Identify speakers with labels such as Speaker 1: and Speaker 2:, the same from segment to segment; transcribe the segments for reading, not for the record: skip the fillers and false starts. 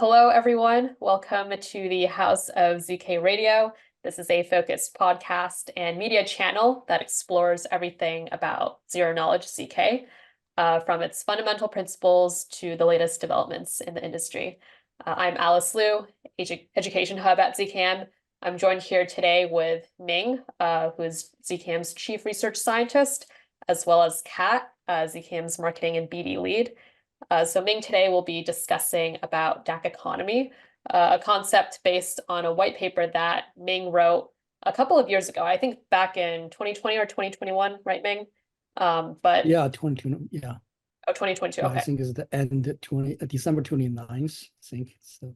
Speaker 1: Hello, everyone. Welcome to the House of ZK Radio. This is a focused podcast and media channel that explores everything about zero-knowledge ZK, from its fundamental principles to the latest developments in the industry. I'm Alice Liu, Education Hub at ZKM. I'm joined here today with Ming, who is ZKM's Chief Research Scientist, as well as Kat, ZKM's Marketing and BD Lead. So Ming today will be discussing about DAC Economy, a concept based on a white paper that Ming wrote a couple of years ago, I think back in 2020 or 2021, right, Ming? But
Speaker 2: Yeah, 2020, yeah.
Speaker 1: Oh, 2022,
Speaker 2: Yeah,
Speaker 1: okay.
Speaker 2: I think it's the end of December 29th, I think it's the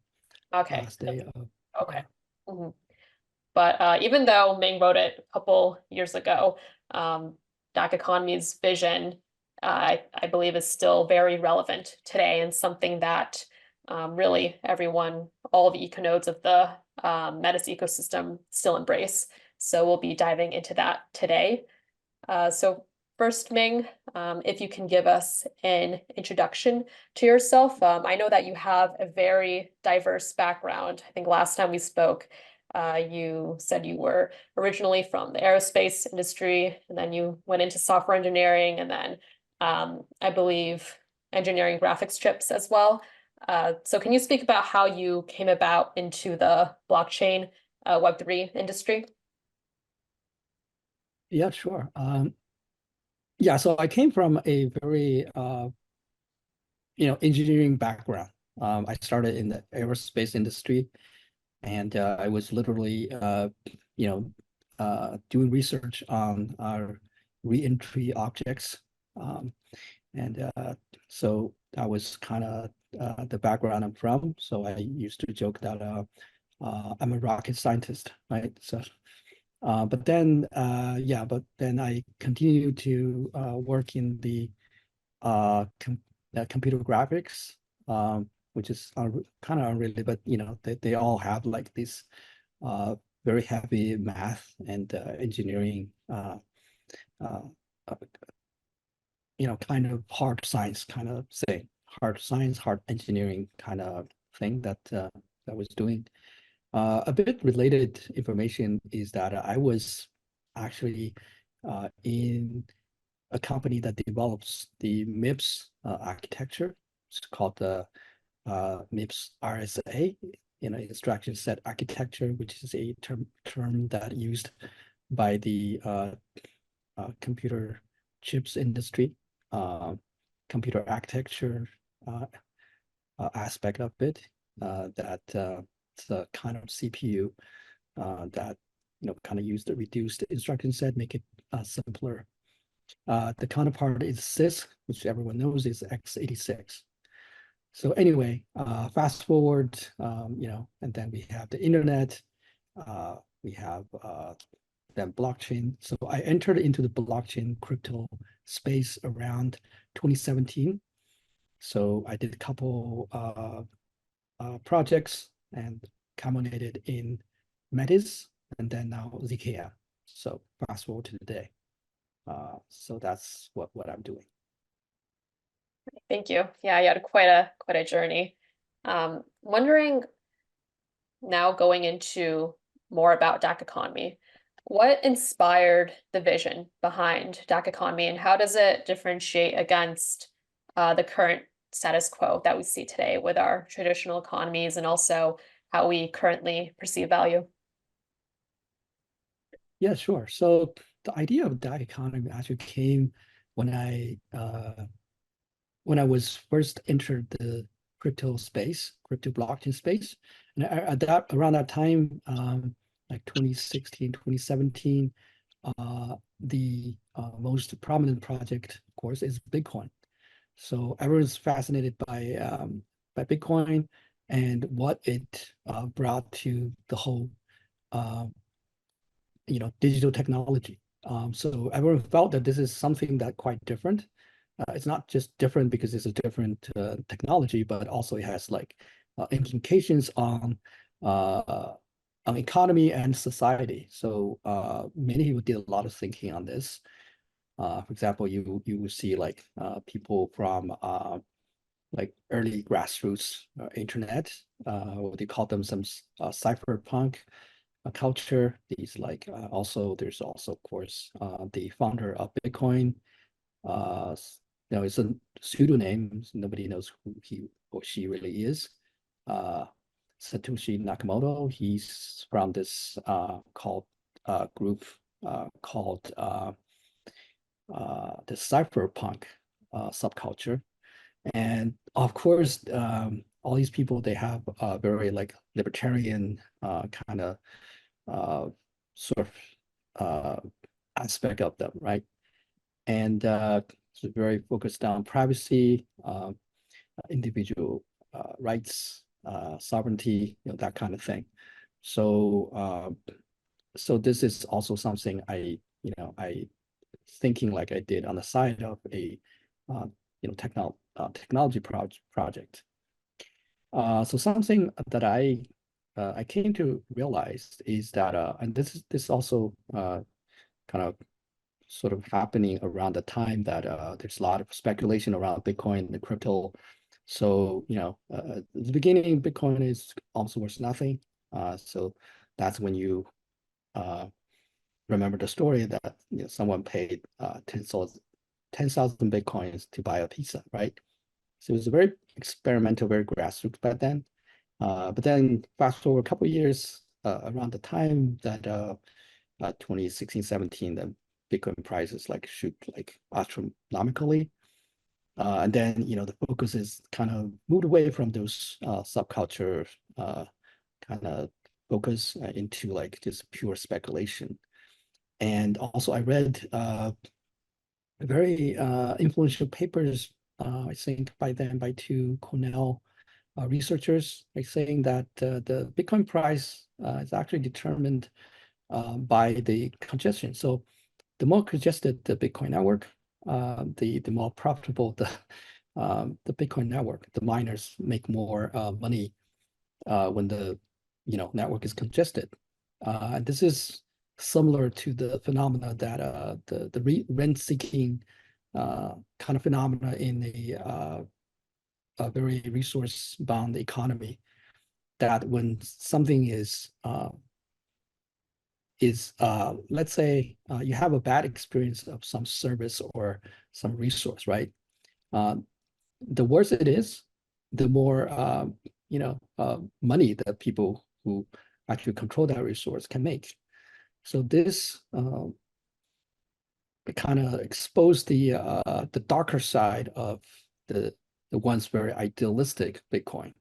Speaker 1: Okay.
Speaker 2: last day of.
Speaker 1: Okay. But even though Ming wrote it a couple years ago, DAC Economy's vision, I believe, is still very relevant today and something that really everyone, all the econodes of the Metis ecosystem still embrace. So we'll be diving into that today. So first, Ming, if you can give us an introduction to yourself. I know that you have a very diverse background. I think last time we spoke, you said you were originally from the aerospace industry, and then you went into software engineering, and then I believe engineering graphics chips as well. So can you speak about how you came about into the blockchain Web3 industry?
Speaker 2: Yeah, sure. Yeah, so I came from a very engineering background. I started in the aerospace industry, and I was literally doing research on our re-entry objects. So that was kind of the background I'm from. So I used to joke that I'm a rocket scientist, right? So, but then I continued to work in the computer graphics, which is kind of unrelated, but they all have like this very heavy math and engineering, kind of hard science kind of thing, hard science, hard engineering kind of thing that I was doing. A bit related information is that I was actually in a company that develops the MIPS architecture. It's called the MIPS RSA, instruction set architecture, which is a term that used by the computer chips industry, computer architecture aspect of it. That it's a kind of CPU that kind of use the reduced instruction set, make it simpler. The counterpart is CISC, which everyone knows is x86. So anyway, fast forward, and then we have the internet, we have then blockchain. So I entered into the blockchain crypto space around 2017. So I did a couple projects and culminated in Metis, and then now ZKM. So fast forward to today. So that's what I'm doing.
Speaker 1: Thank you. Yeah, you had quite a journey. Wondering now, going into more about DAC Economy, what inspired the vision behind DAC Economy, and how does it differentiate against the current status quo that we see today with our traditional economies, and also how we currently perceive value?
Speaker 2: Yeah, sure. So the idea of DAC Economy actually came when I was first entered the crypto space, crypto blockchain space. And around that time, like 2016, 2017, the most prominent project, of course, is Bitcoin. So everyone's fascinated by Bitcoin and what it brought to the whole digital technology. So everyone felt that this is something that quite different. It's not just different because it's a different technology, but also it has like implications on economy and society. So many people did a lot of thinking on this. For example, you will see like people from like early grassroots internet. What they call them some cypherpunk culture. These like also there's also of course the founder of Bitcoin. Uh, it's a pseudonym. Nobody knows who he or she really is. Uh, Satoshi Nakamoto. He's from this called group called the cypherpunk subculture. And of course, all these people, they have a very like libertarian kind of uh, sort of aspect of them, right? And so very focused on privacy, individual rights, sovereignty, that kind of thing. So, so this is also something I thinking like I did on the side of a uh, technology project. So something that I came to realize is that and this also kind of sort of happening around the time that there's a lot of speculation around Bitcoin and the crypto. So at the beginning, Bitcoin is almost worth nothing. So that's when you remember the story that someone paid 10,000 Bitcoins to buy a pizza, right? So it was a very experimental, very grassroots back then. But then fast forward a couple of years, around the time that 2016, 17, the Bitcoin prices like shoot like astronomically. And then, the focus is kind of moved away from those subculture kind of focus into like just pure speculation. And also I read very influential papers, I think by two Cornell researchers, like saying that the Bitcoin price is actually determined by the congestion. So the more congested the Bitcoin network, the more profitable the Bitcoin network. The miners make more money when the network is congested. And this is similar to the phenomena that the rent seeking kind of phenomena in a very resource bound economy. That when something is let's say you have a bad experience of some service or some resource, right? Uh, the worse it is, the more money that people who actually control that resource can make. So this kind of exposed the darker side of the once very idealistic Bitcoin.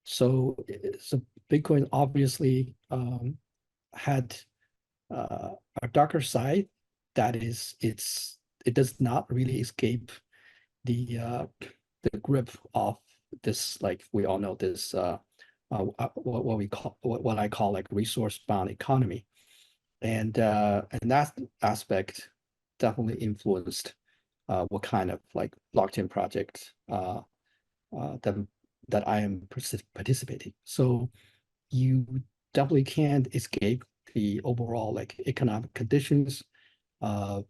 Speaker 2: So Bitcoin obviously had a darker side that is it does not really escape the the grip of this, like we all know, this what we call what I call like resource bound economy. And that aspect definitely influenced what kind of like blockchain project that I am participating. So you definitely can't escape the overall like economic conditions uh,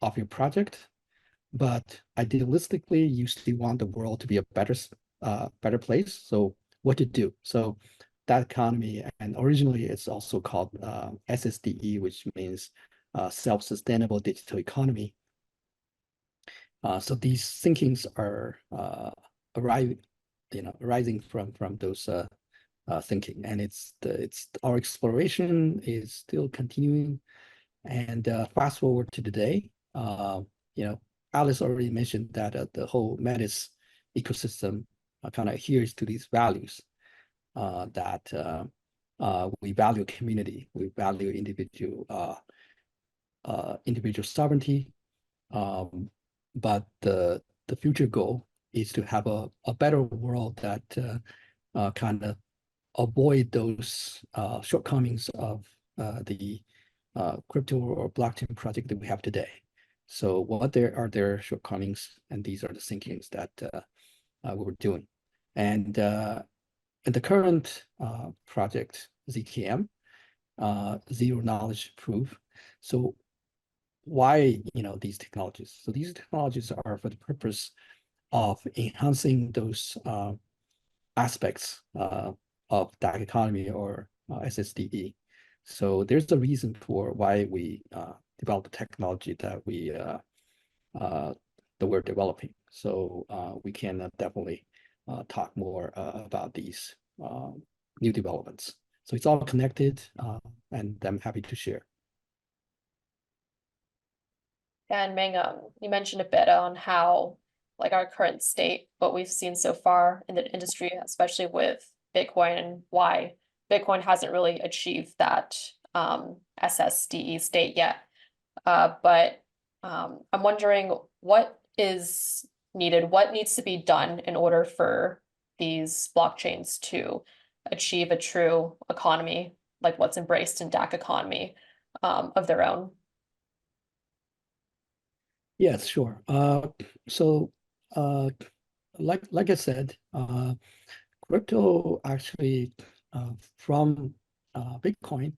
Speaker 2: of your project, but idealistically, you still want the world to be a better place. So what to do? So that economy, and originally it's also called SSDE, which means self-sustainable digital economy. So these thinkings are arising from those thinking, and it's our exploration is still continuing. And fast forward to today, you know, Alice already mentioned that the whole Metis ecosystem kind of adheres to these values that we value community, we value individual sovereignty, um, but the future goal is to have a better world that kind of avoid those shortcomings of the crypto or blockchain project that we have today. So what there are their shortcomings, and these are the thinkings that we're doing. And in the current project, ZKM, zero knowledge proof. So why these technologies? So these technologies are for the purpose of enhancing those aspects of DAC economy or SSDE. So there's a reason for why we developed the technology that we're developing. So we can definitely talk more about these new developments. So it's all connected, and I'm happy to share.
Speaker 1: And Ming, you mentioned a bit on how, like, our current state, what we've seen so far in the industry, especially with Bitcoin, and why Bitcoin hasn't really achieved that SSDE state yet. But I'm wondering what is needed, what needs to be done in order for these blockchains to achieve a true economy, like what's embraced in DAC economy, of their own.
Speaker 2: Yes, sure. So like I said, crypto actually from Bitcoin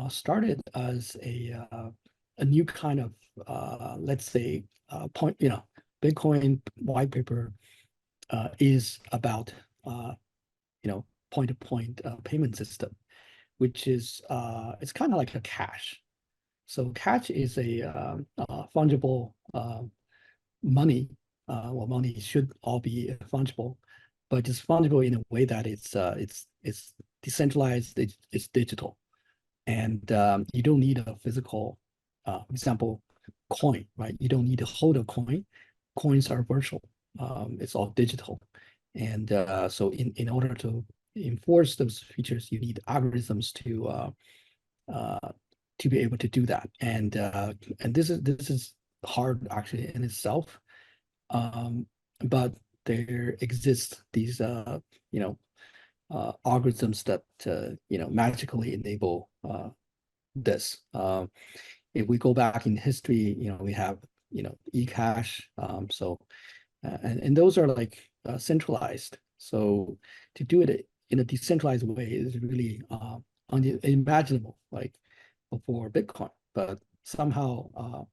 Speaker 2: started as a new kind of let's say point. Bitcoin white paper is about point-to-point payment system, which is it's kind of like a cash. So cash is a fungible money. Well, money should all be fungible, but it's fungible in a way that it's decentralized. It's digital, and you don't need a physical, example, coin, right? You don't need to hold a coin. Coins are virtual. It's all digital, and so in order to enforce those features, you need algorithms to be able to do that. And this is hard actually in itself. But there exist these algorithms that magically enable this. If we go back in history, we have eCash. And those are like centralized. So to do it in a decentralized way is really unimaginable, like before Bitcoin. But somehow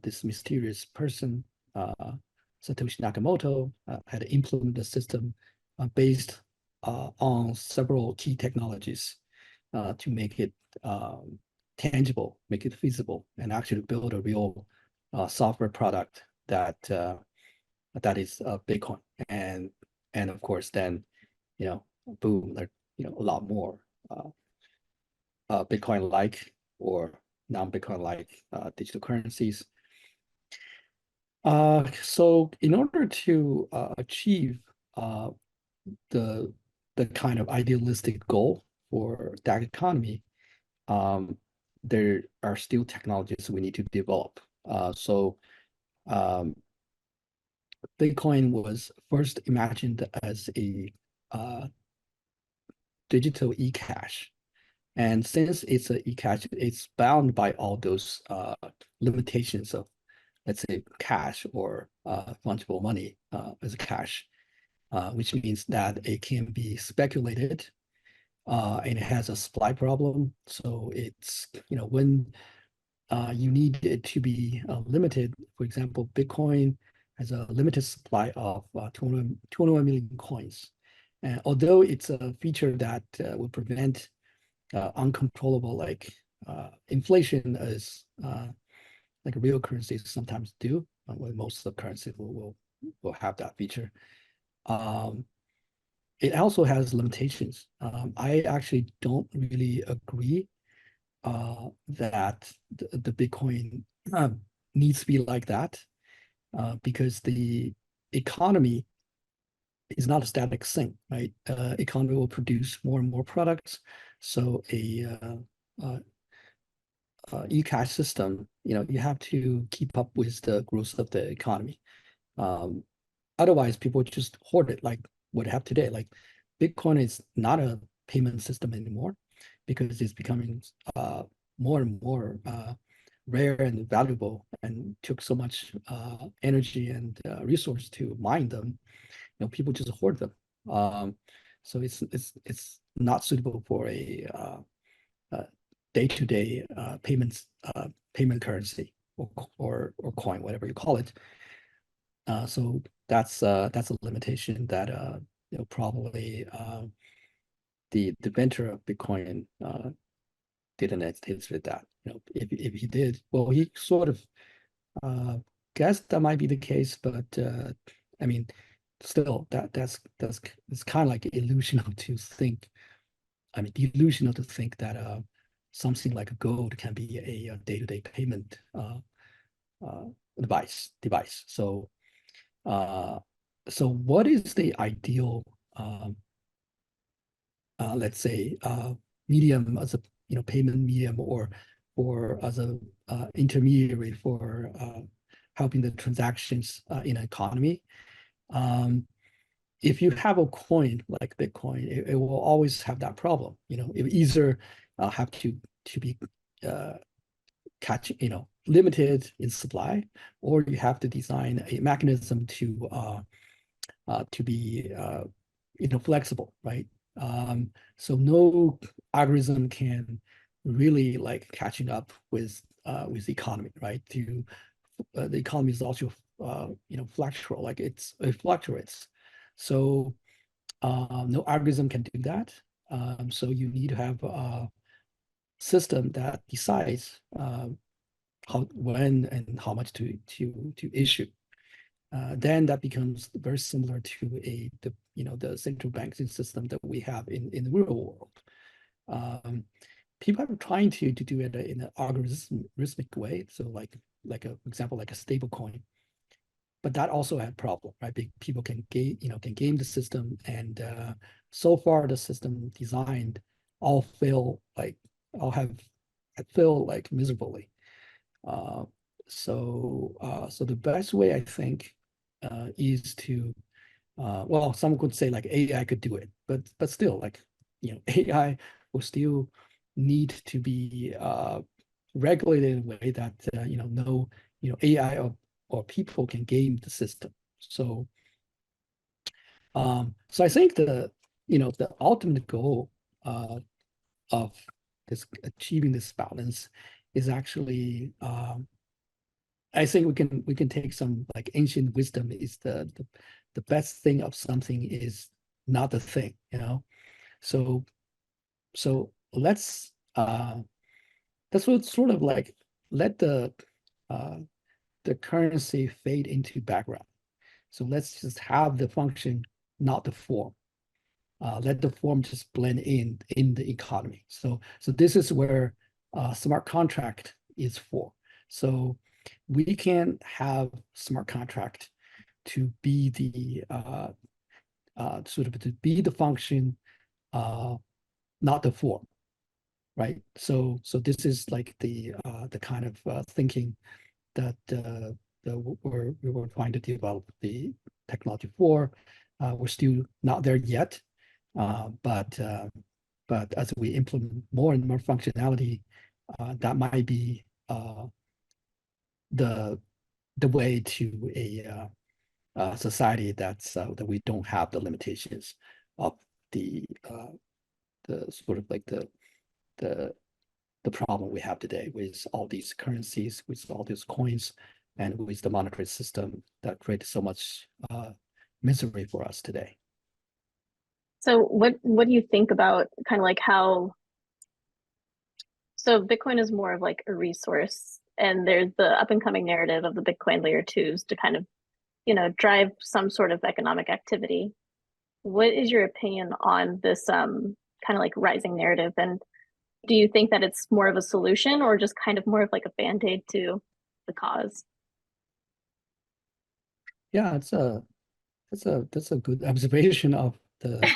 Speaker 2: this mysterious person, Satoshi Nakamoto, had implemented a system based on several key technologies to make it tangible, make it feasible, and actually build a real software product that is Bitcoin. And of course, then boom, there a lot more Bitcoin-like or non-Bitcoin-like digital currencies. So in order to achieve the kind of idealistic goal for DAC economy, there are still technologies we need to develop. So Bitcoin was first imagined as a digital e-cash. And since it's a e-cash, it's bound by all those limitations of, let's say, cash or fungible money as cash, which means that it can be speculated and it has a supply problem. So it's, when you need it to be limited, for example, Bitcoin has a limited supply of 21 million coins. And although it's a feature that will prevent uncontrollable like inflation as like real currencies sometimes do, when most of the currency will have that feature. It also has limitations. I actually don't really agree that the Bitcoin needs to be like that because the economy is not a static thing, right? Economy will produce more and more products. So e-cash system, you have to keep up with the growth of the economy. Otherwise, people just hoard it like what we have today. Like Bitcoin is not a payment system anymore because it's becoming more and more rare and valuable and took so much energy and resource to mine them. People just hoard them. So it's not suitable for a day-to-day payment currency or coin, whatever you call it. So that's a limitation that probably the inventor of Bitcoin didn't anticipate that. If he did, well, he sort of guessed that might be the case, but I mean, still, that's it's kind of like illusional to think. I mean, delusional to think that something like gold can be a day-to-day payment uh, device. Uh, so what is the ideal, let's say, medium as a payment medium, or as a intermediary for helping the transactions in an economy? If you have a coin like Bitcoin, it will always have that problem. It either have to be limited in supply, or you have to design a mechanism to be flexible, right? So no algorithm can really like catching up with the economy, right? The economy is also fluctual, like it fluctuates. So no algorithm can do that. So you need to have a system that decides when and how much to issue. Then that becomes very similar to the central banking system that we have in the real world. People are trying to do it in an algorithmic way. So for example, like a stable coin. But that also had problem, right? People can game the system, and so far the system designed all fail like all have failed like miserably. Uh, so the best way I think is to well, some could say like AI could do it, but still like AI will still need to be regulated in a way that no AI or people can game the system. So I think the ultimate goal of this achieving this balance is actually I think we can take some like ancient wisdom is the best thing of something is not the thing. So let's that's what sort of like let uh the currency fade into background. So let's just have the function, not the form. Let the form just blend in the economy. So this is where smart contract is for. So we can have smart contract to be the sort of to be the function, not the form, right? So this is like the kind of thinking that we were trying to develop the technology for. We're still not there yet, but as we implement more and more functionality, that might be the way to a society that we don't have the limitations of the sort of like the the problem we have today with all these currencies, with all these coins, and with the monetary system that creates so much misery for us today.
Speaker 3: So what do you think about kind of like how so Bitcoin is more of like a resource, and there's the up and coming narrative of the Bitcoin layer twos to kind of, drive some sort of economic activity. What is your opinion on this kind of like rising narrative? And do you think that it's more of a solution or just kind of more of like a band-aid to the cause?
Speaker 2: Yeah, that's a good observation of the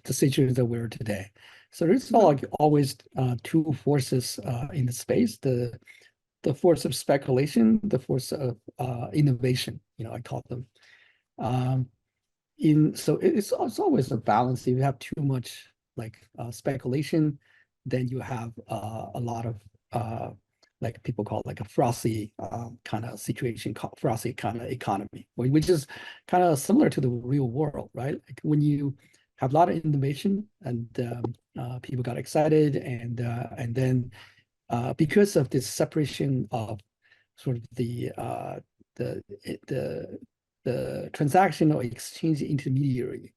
Speaker 2: situation that we're today. So there's
Speaker 3: Mhm.
Speaker 2: like always two forces in the space: the force of speculation, the force of innovation. I call them. Um, so it's always a balance. If you have too much like speculation, then you have a lot of like people call it like a frothy kind of situation, called frothy kind of economy, which is kind of similar to the real world, right? Like when you have a lot of innovation and people got excited, and then because of this separation of sort of the transactional exchange intermediary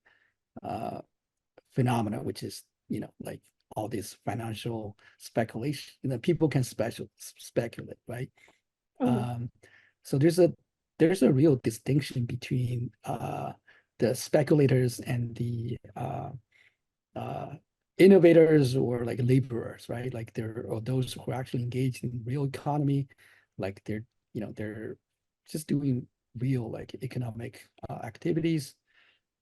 Speaker 2: phenomena, which is, like all this financial speculation, people can speculate, right? So there's a real distinction between the speculators and the innovators or like laborers, right? Like or those who are actually engaged in real economy, like they're just doing real like economic activities,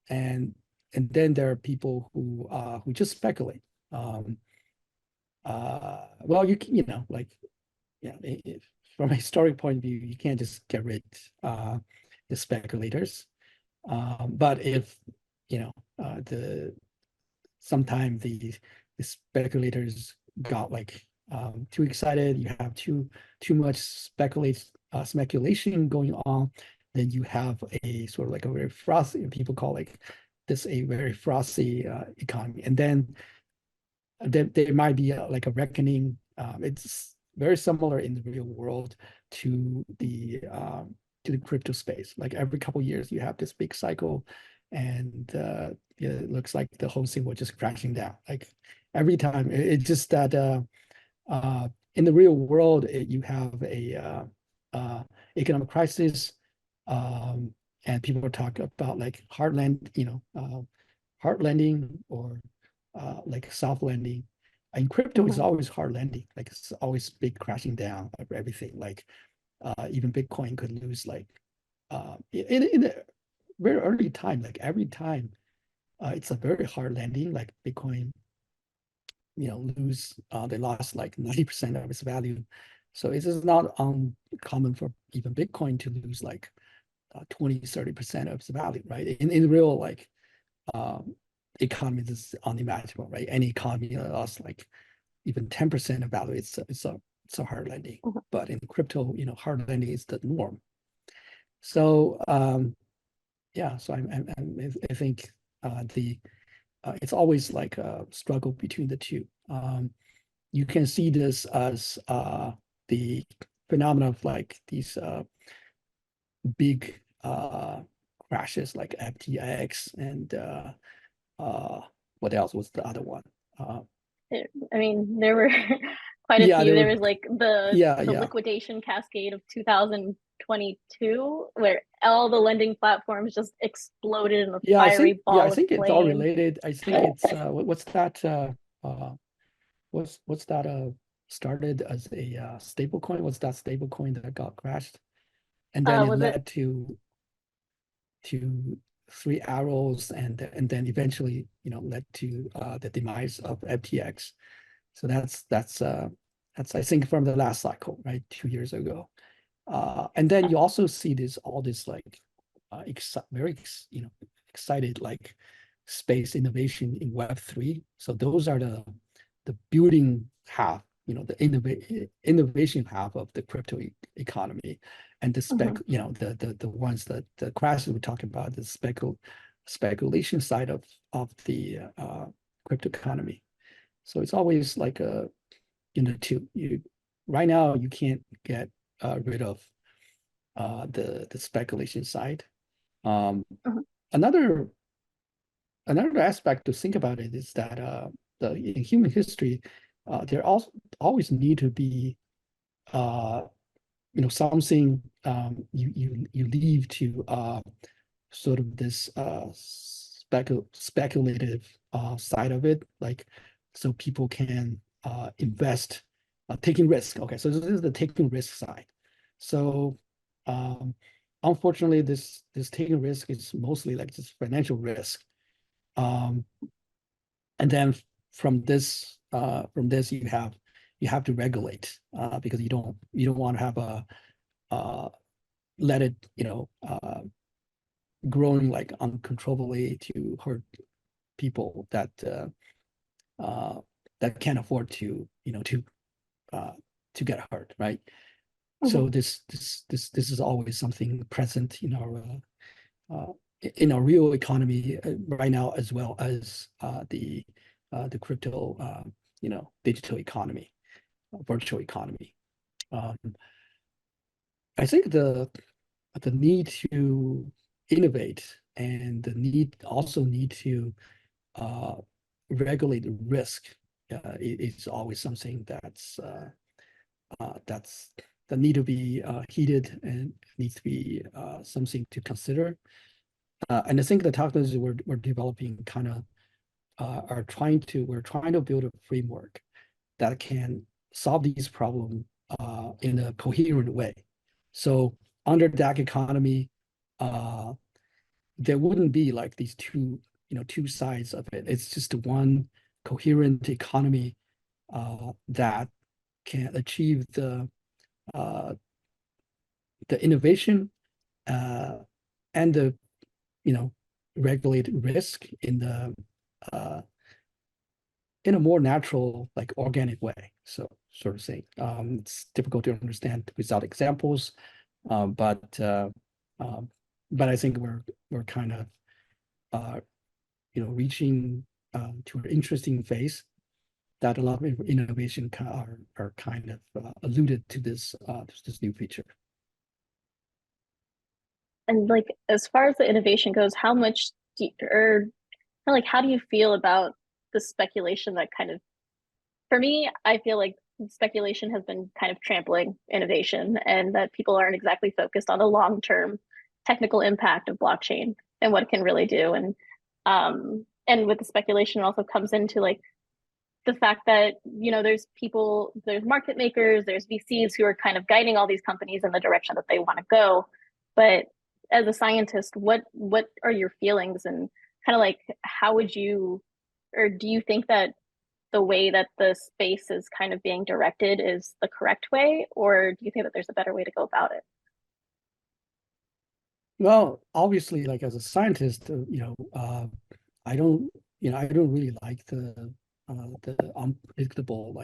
Speaker 2: and then there are people who just speculate. Well, like, from a historic point of view, you can't just get rid the speculators. But if sometimes the speculators got like too excited, you have too much speculation going on, then you have a sort of like a very frothy, people call like this a very frothy economy, and then there might be like a reckoning. It's very similar in the real world to the crypto space. Like every couple of years, you have this big cycle, and it looks like the whole thing was just crashing down. Like every time, it's just that in the real world, you have a economic crisis, and people talk about like hard landing or like soft landing. In crypto, it's always hard landing. Like it's always big crashing down of everything. Like even Bitcoin could lose like in a very early time, like every time it's a very hard landing. Like Bitcoin, they lost like 90% of its value. So it is not uncommon for even Bitcoin to lose like 20-30% of its value, right? In real like economy, this is unimaginable, right? Any economy lost like even 10% of value, it's a hard landing. But in crypto, hard landing is the norm. So yeah, so I think it's always like a struggle between the two. You can see this as the phenomenon of like these big crashes like FTX and what else was the other one?
Speaker 3: I mean, there were quite a
Speaker 2: Yeah,
Speaker 3: few.
Speaker 2: there
Speaker 3: There
Speaker 2: were,
Speaker 3: was like the
Speaker 2: yeah,
Speaker 3: liquidation cascade of 2022, where all the lending platforms just exploded in a
Speaker 2: yeah.
Speaker 3: fiery
Speaker 2: I
Speaker 3: ball of
Speaker 2: think it's all
Speaker 3: flame.
Speaker 2: related. I think it's what's that? What's that? Started as a stable coin. What's that stable coin that got crashed, and then it
Speaker 3: Was it
Speaker 2: led to three arrows, and then eventually led to the demise of FTX. So that's I think from the last cycle, right, 2 years ago. And then you also see all this like very excited like space innovation in Web3. So those are the building half, the innovation half of the crypto economy, and the the ones that the crashes we're talking about, the speculation side of the crypto economy. So it's always like two. Right now you can't get rid of the speculation side. Another aspect to think about it is that in human history, there also always need to be something you leave to sort of this speculative side of it, like so people can invest, taking risk. Okay, so this is the taking risk side. So unfortunately, this taking risk is mostly like this financial risk. And then from this you have to regulate because you don't want to have let it growing like uncontrollably to hurt people that can't afford to get hurt, right? So this is always something present in our real economy right now, as well as the crypto, digital economy, virtual economy. I think the need to innovate and the need to regulate the risk is always something that's that need to be heated and needs to be something to consider. And I think the technologies we're developing kind of we're trying to build a framework that can solve these problems in a coherent way. So under DAC economy, there wouldn't be like these two sides of it. It's just one coherent economy that can achieve the innovation and the regulate risk in a more natural, like organic way. So sort of saying, it's difficult to understand without examples, but I think we're kind of reaching to an interesting phase that a lot of innovation are kind of alluded to this new feature.
Speaker 3: And like as far as the innovation goes, how much do you, or kind of like how do you feel about the speculation that kind of, for me, I feel like speculation has been kind of trampling innovation and that people aren't exactly focused on the long-term technical impact of blockchain and what it can really do. And with the speculation also comes into like the fact that there's market makers, there's VCs who are kind of guiding all these companies in the direction that they want to go. But as a scientist, what are your feelings and kind of like how would you, or do you think that the way that the space is kind of being directed is the correct way, or do you think that there's a better way to go about it?
Speaker 2: Well, obviously, like as a scientist, I don't really like the unpredictable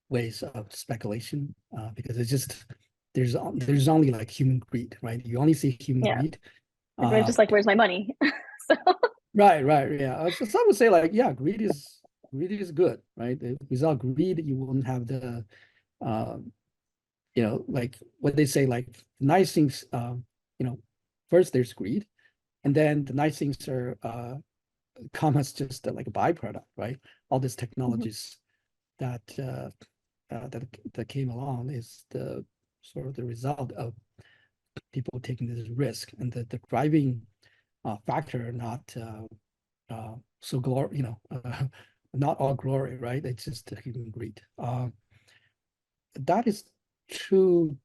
Speaker 2: ways of speculation because it's just there's only like human greed, right? You only see human
Speaker 3: Yeah,
Speaker 2: greed.
Speaker 3: everybody's just like, where's my money? So
Speaker 2: Right, yeah. So some would say like, yeah, greed is good, right? Without greed, you wouldn't have the like what they say, like nice things, first there's greed, and then the nice things are come as just like a byproduct, right? All these technologies that that came along is the sort of the result of people taking this risk, and the driving factor not so glory, not all glory, right? It's just human greed. That is true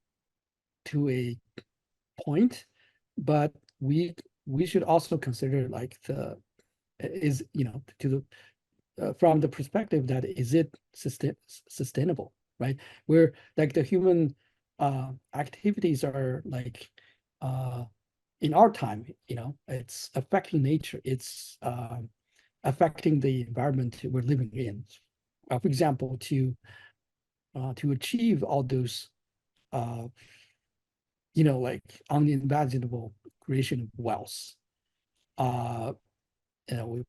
Speaker 2: to a point, but we should also consider like to the from the perspective that is it sustainable, right? Where like the human activities are like in our time, it's affecting nature, it's affecting the environment we're living in. For example, to achieve all those like unimaginable creation of wealth,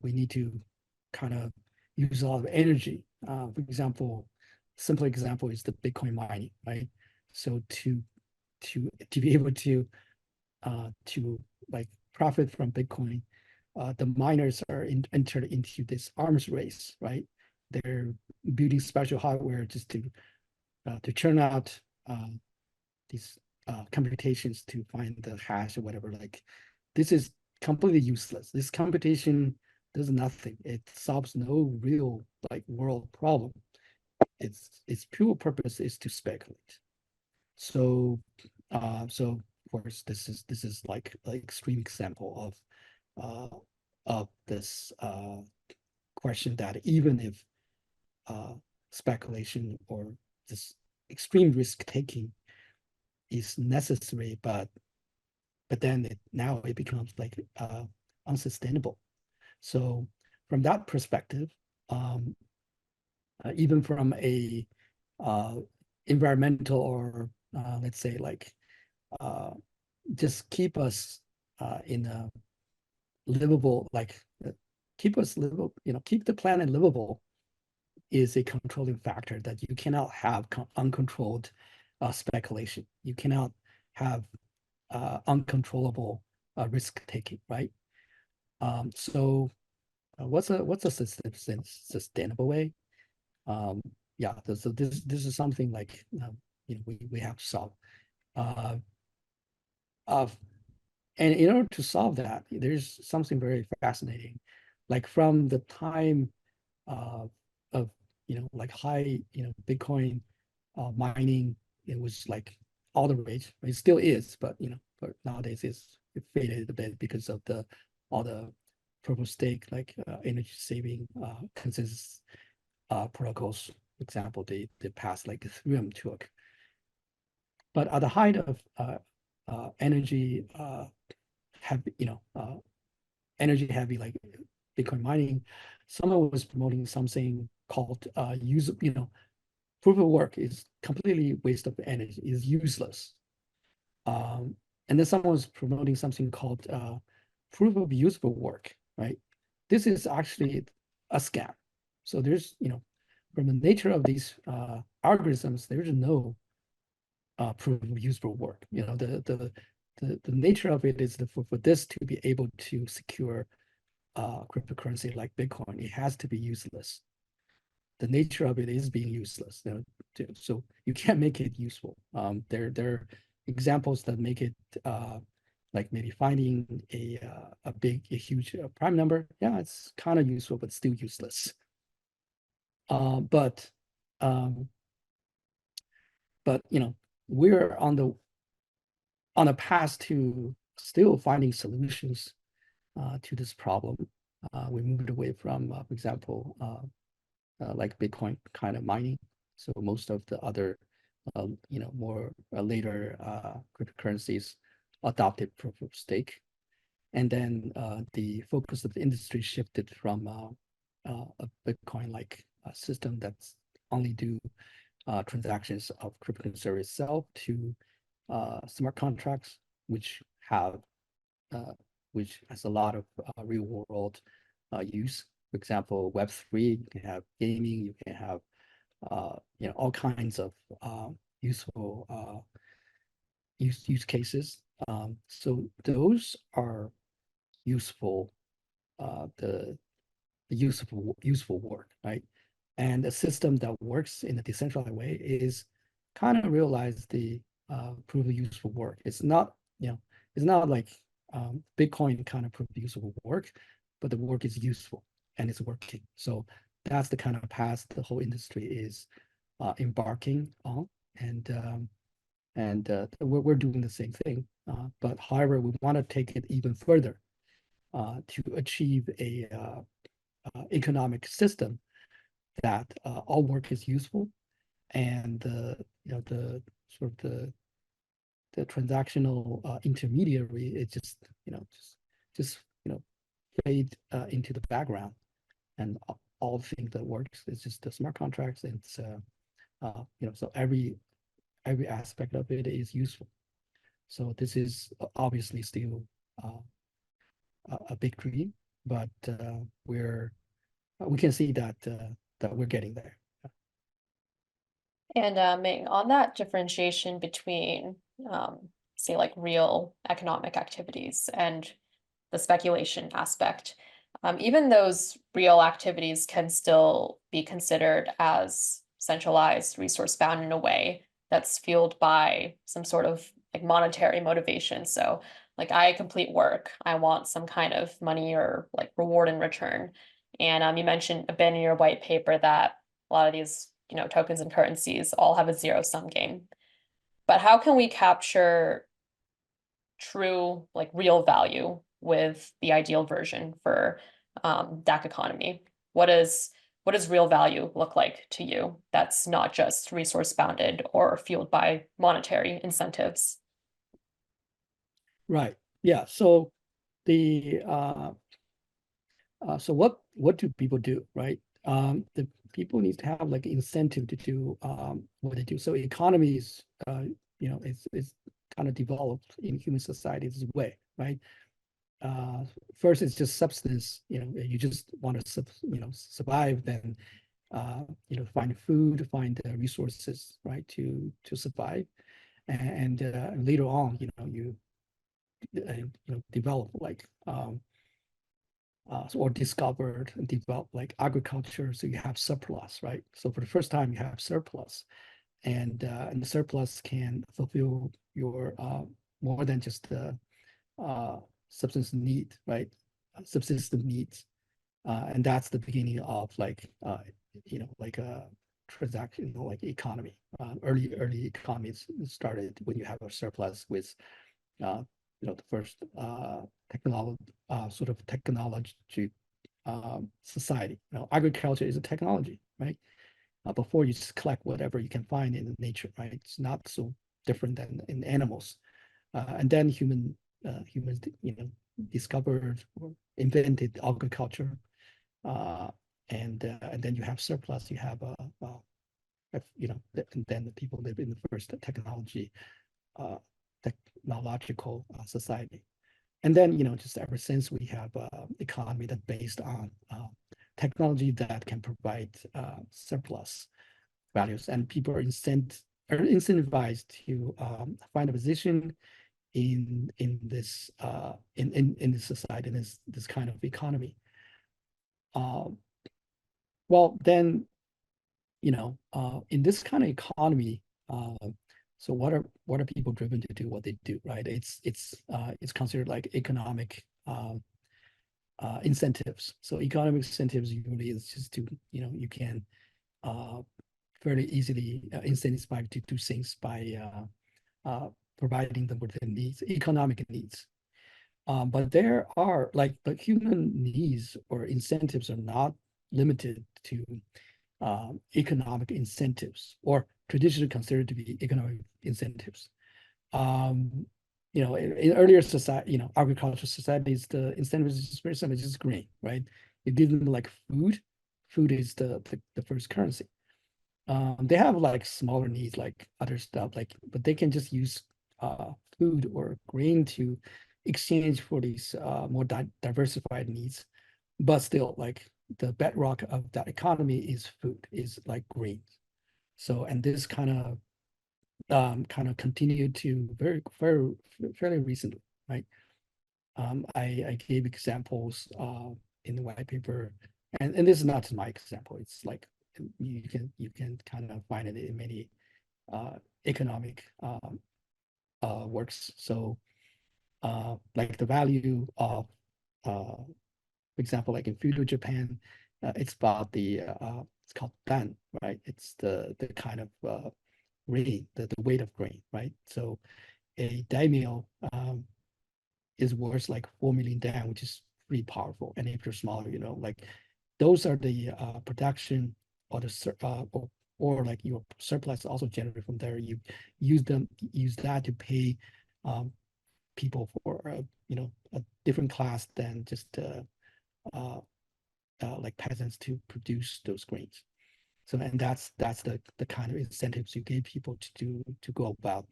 Speaker 2: we need to kind of use a lot of energy. For example, simple example is the Bitcoin mining, right? So to be able to like profit from Bitcoin, the miners are entered into this arms race, right? They're building special hardware just to churn out these computations to find the hash or whatever. Like this is completely useless. This computation does nothing. It solves no real like world problem. Its pure purpose is to speculate. So so of course this is like an extreme example of this question that even if speculation or this extreme risk taking is necessary, but then now it becomes like unsustainable. So from that perspective, even from a environmental or let's say like just keep us in a livable, like keep us livable, keep the planet livable is a controlling factor that you cannot have uncontrolled speculation. You cannot have uncontrollable risk taking, right? So what's a sustainable way? Yeah, so this is something like we have to solve. And in order to solve that, there's something very fascinating, like from the time of like high Bitcoin mining, it was like all the rage. It still is, but but nowadays it faded a bit because of all the proof of stake like energy saving consensus protocols. For example, they passed like Ethereum took. But at the height of energy heavy, energy heavy like Bitcoin mining, someone was promoting something called proof of work is completely waste of energy, is useless. And then someone was promoting something called proof of useful work, right? This is actually a scam. So there's, from the nature of these algorithms, there's no proof of useful work. The nature of it is for this to be able to secure cryptocurrency like Bitcoin, it has to be useless. The nature of it is being useless. So you can't make it useful. There are examples that make it like maybe finding a huge prime number. Yeah, it's kind of useful, but still useless. But we're on a path to still finding solutions to this problem. We moved away from, for example, like Bitcoin kind of mining. So most of the other, more later cryptocurrencies adopted proof of stake. And then the focus of the industry shifted from a Bitcoin-like system that's only do transactions of cryptocurrency itself to smart contracts, which has a lot of real world use. For example, Web3, you can have gaming, you can have all kinds of useful use cases. So those are useful, the useful work, right? And a system that works in a decentralized way is kind of realize the proof of useful work. It's not like Bitcoin kind of proof of useful work, but the work is useful and it's working. So that's the kind of path the whole industry is embarking on, and we're doing the same thing. But however, we want to take it even further to achieve a economic system that all work is useful, and the sort of the transactional intermediary is just fade into the background, and all the things that works is just the smart contracts, and so every aspect of it is useful. So this is obviously still a big dream, but we can see that we're getting there.
Speaker 1: And Ming, on that differentiation between, say, like real economic activities and the speculation aspect, even those real activities can still be considered as centralized, resource bound in a way that's fueled by some sort of like monetary motivation. So, like, I complete work, I want some kind of money or like reward in return. And you mentioned a bit in your white paper that a lot of these tokens and currencies all have a zero-sum game. But how can we capture true, like real value with the ideal version for DAC economy? What does real value look like to you that's not just resource bounded or fueled by monetary incentives?
Speaker 2: Right. Yeah. So the so what do people do, right? The people need to have like incentive to do what they do. So economies, it's kind of developed in human society this way, right? First, it's just subsistence. You just want to survive. Then, find food, find resources, right, to survive. and later on, you develop like or discovered and develop like agriculture, so you have surplus, right? So for the first time, you have surplus, and the surplus can fulfill your more than just the subsistence need, right? Subsistence needs, and that's the beginning of like like a transaction, like economy. Early economies started when you have a surplus with the first technology, sort of technology society. Agriculture is a technology, right? Before you just collect whatever you can find in nature, right? It's not so different than in animals. And then humans, discovered or invented agriculture, and then you have surplus. You have and then the people live in the first technological society. And then, just ever since we have economy that based on technology that can provide surplus values, and people are incentivized to find a position in this in this society, in this kind of economy. Well, then, in this kind of economy, so what are people driven to do what they do, right? It's considered like economic incentives. So economic incentives usually is just to, you can fairly easily incentivize to do things by providing them with their needs, economic needs. But there are but human needs or incentives are not limited to economic incentives, or traditionally considered to be economic incentives. In earlier society, agricultural societies, the incentive is just very simple, it's just grain, right? You give them like food. Food is the first currency. They have like smaller needs, like other stuff, but they can just use food or grain to exchange for these more diversified needs. But still, like the bedrock of that economy is food, is like grains. So, and this kind of continued to fairly recently, right? I gave examples in the white paper, and this is not my example. It's like you can kind of find it in many economic works. So like the value of for example, like in feudal Japan, it's about it's called dan, right? It's the kind of grain, the weight of grain, right? So a daimyo is worth like 4 million dan, which is pretty powerful. And if you're smaller, like those are the production or or like your surplus also generated from there. You use that to pay people for a different class than just like peasants to produce those grains. So, and that's the kind of incentives you give people to go about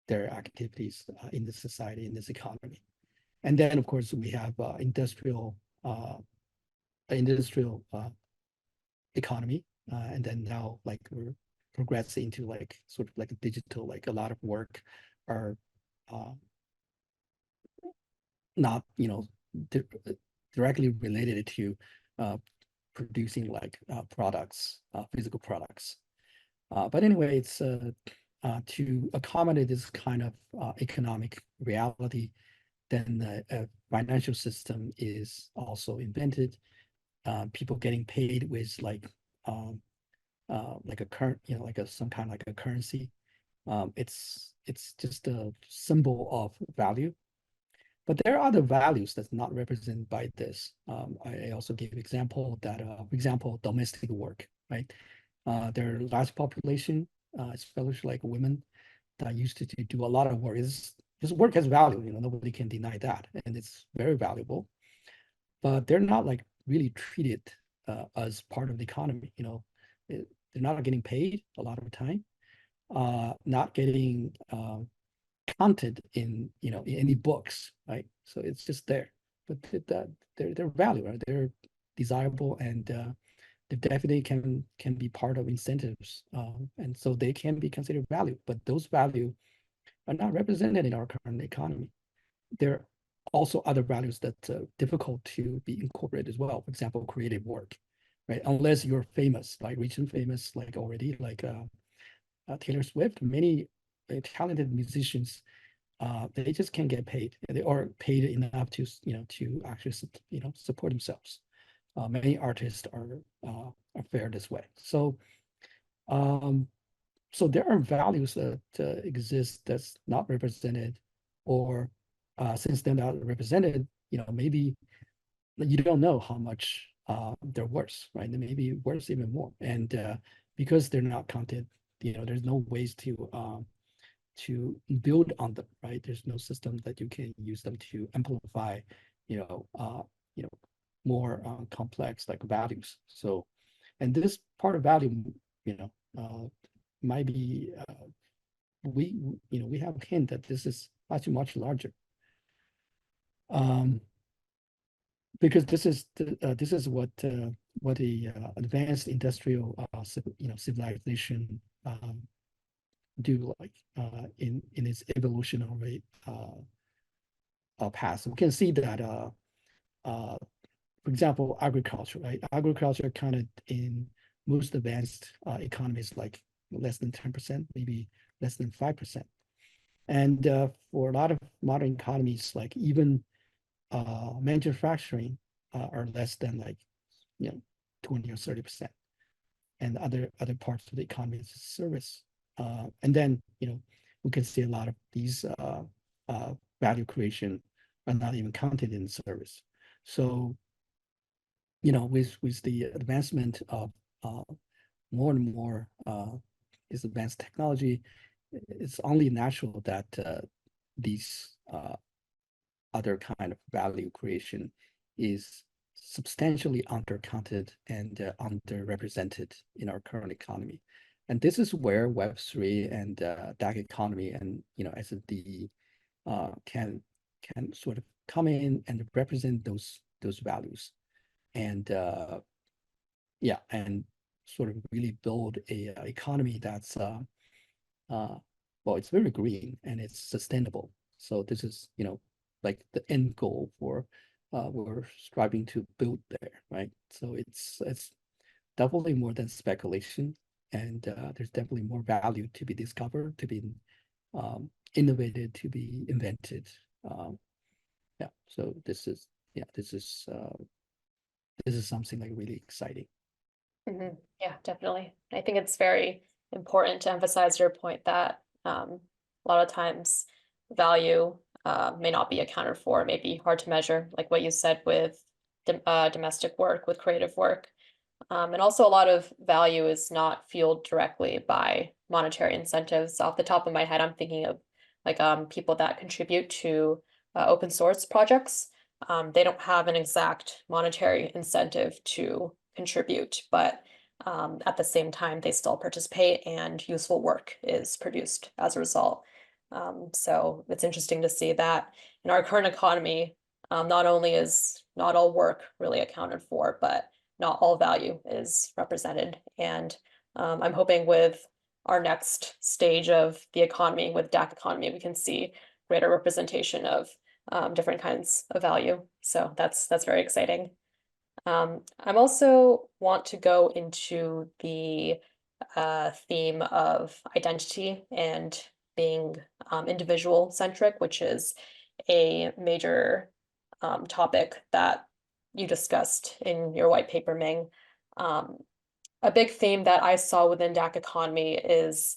Speaker 2: their activities in this society, in this economy. And then, of course, we have industrial economy, and then now like we're progressing into like sort of like a digital, like a lot of work are not directly related to producing like products, physical products. But anyway, it's to accommodate this kind of economic reality, then the financial system is also invented. People getting paid with like a current, like some kind of like a currency. It's just a symbol of value. But there are other values that's not represented by this. I also gave example that, for example, domestic work, right? There are large population, especially like women, that used to do a lot of work. This work has value, nobody can deny that, and it's very valuable. But they're not like really treated as part of the economy. They're not getting paid a lot of the time, not getting counted in in any books, right? So it's just there, but that their value, right? They're desirable, and they definitely can be part of incentives, and so they can be considered value. But those value are not represented in our current economy. There are also other values that difficult to be incorporated as well. For example, creative work, right? Unless you're famous, like rich and famous, like already, like Taylor Swift, many talented musicians, they just can't get paid. They are paid enough to to actually support themselves. Many artists are fair this way. So so there are values that exist that's not represented, or since they're not represented, maybe you don't know how much they're worth, right? They may be worth even more, and because they're not counted, there's no ways to build on them, right? There's no system that you can use them to amplify, you know, uh, you know, more complex like values. So, and this part of value, might be we have a hint that this is much larger. Because this is what the advanced industrial civilization do, like in its evolutionary path. So we can see that for example, agriculture, right? Agriculture kind of in most advanced economies like less than 10%, maybe less than 5%. And for a lot of modern economies, like even manufacturing are less than like 20 or 30%. And other parts of the economy is service. And then we can see a lot of these value creation are not even counted in service. So with the advancement of more and more this advanced technology, it's only natural that these other kind of value creation is substantially undercounted and underrepresented in our current economy. And this is where Web3 and DAC economy and SFD can sort of come in and represent those values, and yeah, and sort of really build a economy that's well, it's very green and it's sustainable. So this is like the end goal for we're striving to build there, right? So it's definitely more than speculation, and there's definitely more value to be discovered, to be innovated, to be invented. Yeah, so this is something like really exciting.
Speaker 1: Yeah, definitely. I think it's very important to emphasize your point that a lot of times value may not be accounted for, may be hard to measure, like what you said with domestic work, with creative work. And also a lot of value is not fueled directly by monetary incentives. Off the top of my head, I'm thinking of like people that contribute to open source projects. They don't have an exact monetary incentive to contribute, but at the same time, they still participate and useful work is produced as a result. So it's interesting to see that in our current economy, not only is not all work really accounted for, but not all value is represented. And I'm hoping with our next stage of the economy, with DAC economy, we can see greater representation of different kinds of value. So that's very exciting. I'm also want to go into the theme of identity and being individual centric, which is a major topic that you discussed in your white paper, Ming. A big theme that I saw within DAC economy is